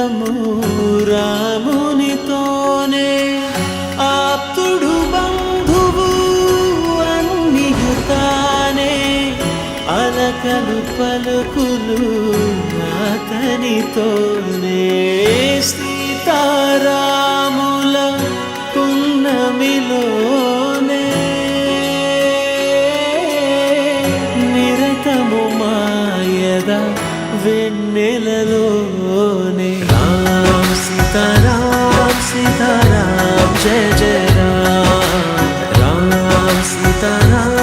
నిరతము రామునితోనే ఆప్తుడు బంధువు అన్నియుతానే అలకలు పలుకులు అతనితోనే సీతారాముల పున్నమిలోనే నిరతము మాయద వెన్నెలలోనే రామ్ సీతారామ్ సీతారామ్ జయ జయ రామ్ రామ్ సీతారామ్